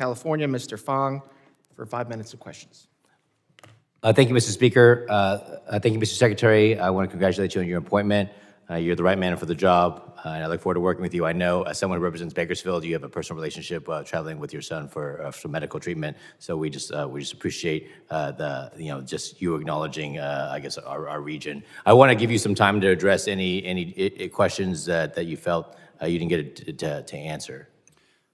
California, Mr. Fong, for 5 minutes of questions. Thank you, Mr. Speaker. Thank you, Mr. Secretary. I want to congratulate you on your appointment. You're the right man for the job, and I look forward to working with you. I know, as someone who represents Bakersfield, you have a personal relationship traveling with your son for medical treatment. So we just appreciate just you acknowledging, I guess, our region. I want to give you some time to address any questions that you felt you didn't get to answer.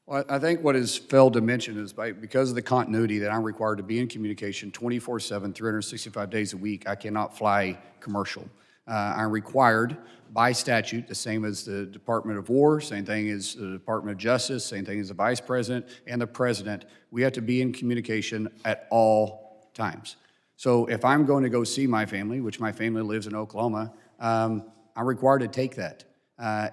Well, I think what is failed to mention is because of the continuity that I'm required to be in communication 24/7, 365 days a week, I cannot fly commercial. I'm required by statute, the same as the Department of War, same thing as the Department of Justice, same thing as the Vice President and the President. We have to be in communication at all times. So if I'm going to go see my family, which my family lives in Oklahoma, I'm required to take that.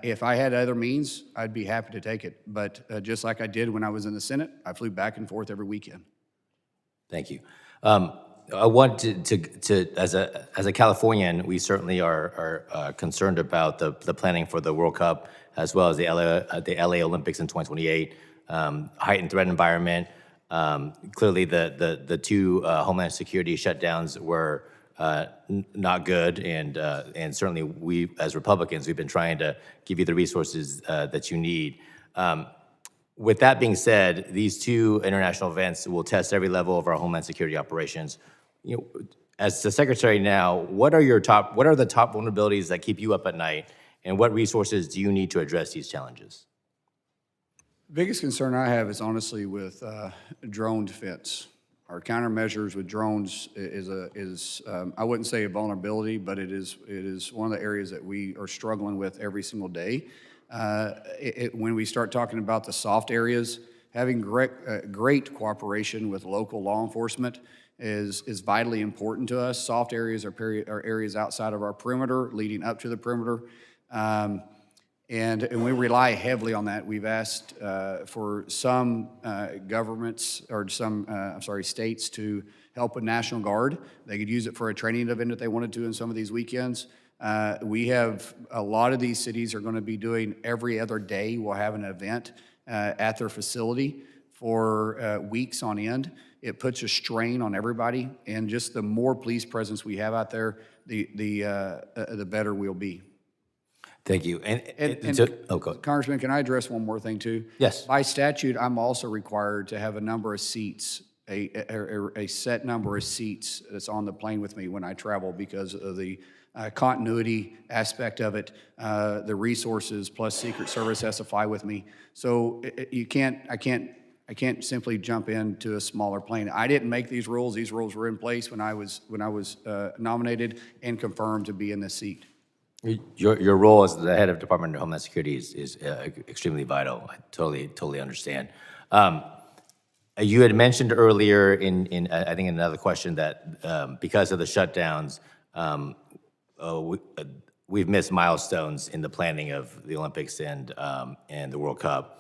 If I had other means, I'd be happy to take it. But just like I did when I was in the Senate, I flew back and forth every weekend. Thank you. I want to as a Californian, we certainly are concerned about the planning for the World Cup as well as the LA Olympics in 2028. Heightened threat environment. Clearly, the two Homeland Security shutdowns were not good, and certainly we as Republicans, we've been trying to give you the resources that you need. With that being said, these two international events will test every level of our Homeland Security operations. You know, as the Secretary now, what are the top vulnerabilities that keep you up at night, and what resources do you need to address these challenges? The biggest concern I have is honestly with drone defense. Our countermeasures with drones is I wouldn't say a vulnerability, but it is one of the areas that we are struggling with every single day. When we start talking about the soft areas, having great cooperation with local law enforcement is vitally important to us. Soft areas are areas outside of our perimeter, leading up to the perimeter. And we rely heavily on that. We've asked for some governments or some, states to help with National Guard. They could use it for a training event if they wanted to in some of these weekends. We have a lot of these cities are going to be doing every other day. We'll have an event at their facility for weeks on end. It puts a strain on everybody, and just the more police presence we have out there, the better we'll be. Thank you. Congressman, can I address one more thing too? Yes. By statute, I'm also required to have a number of seats, a set number of seats that's on the plane with me when I travel because of the continuity aspect of it, the resources plus Secret Service has to fly with me. So I can't simply jump into a smaller plane. I didn't make these rules. These rules were in place when I was nominated and confirmed to be in this seat. Your role as the head of Department of Homeland Security is extremely vital. I totally understand. You had mentioned earlier in I think another question that because of the shutdowns, we've missed milestones in the planning of the Olympics and the World Cup.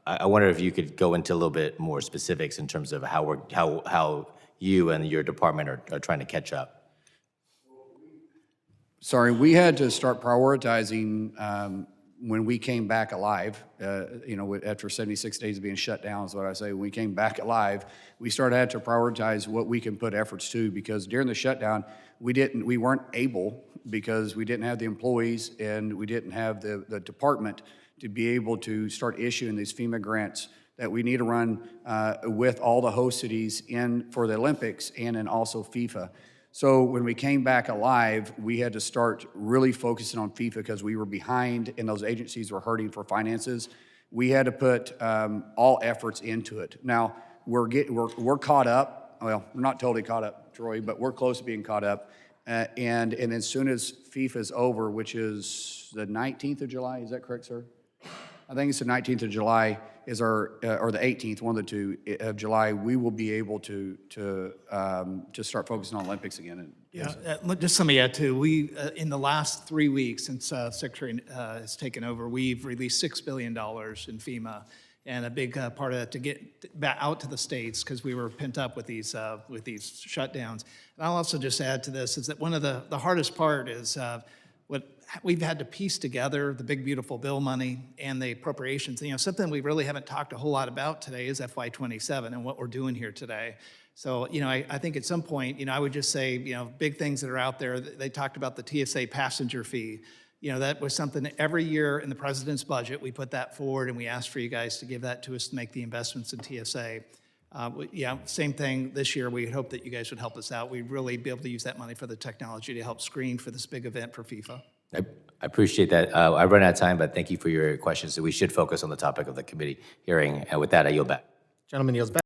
I wonder if you could go into a little bit more specifics in terms of how you and your department are trying to catch up. Sorry, we had to start prioritizing when we came back alive. After 76 days of being shut down is what I say. When we came back alive, we started to prioritize what we can put efforts to, because during the shutdown, we weren't able, because we didn't have the employees and we didn't have the department to be able to start issuing these FEMA grants that we need to run with all the host cities in for the Olympics and then also FIFA. So when we came back alive, we had to start really focusing on FIFA because we were behind and those agencies were hurting for finances. We had to put all efforts into it. Now, we're caught up. Well, we're not totally caught up, Troy, but we're close to being caught up. And as soon as FIFA is over, which is the 19th of July, is that correct, sir? I think it's the 19th of July is or the 18th, one of the two of July, we will be able to start focusing on Olympics again. Just let me add too. We in the last 3 weeks since Secretary has taken over, we've released $6 billion in FEMA, and a big part of that to get back out to the states because we were pent up with these shutdowns. And I'll also just add to this is that one of the hardest part is what we've had to piece together, the big beautiful bill money and the appropriations. Something we really haven't talked a whole lot about today is FY27 and what we're doing here today. So, I think at some point, I would just say, big things that are out there. They talked about the TSA passenger fee. That was something that every year in the president's budget, we put that forward and we asked for you guys to give that to us to make the investments in TSA. Same thing this year. We hope that you guys would help us out. We'd really be able to use that money for the technology to help screen for this big event for FIFA. I appreciate that. I run out of time, but thank you for your questions. So we should focus on the topic of the committee hearing. And with that, I yield back. Gentleman yields back.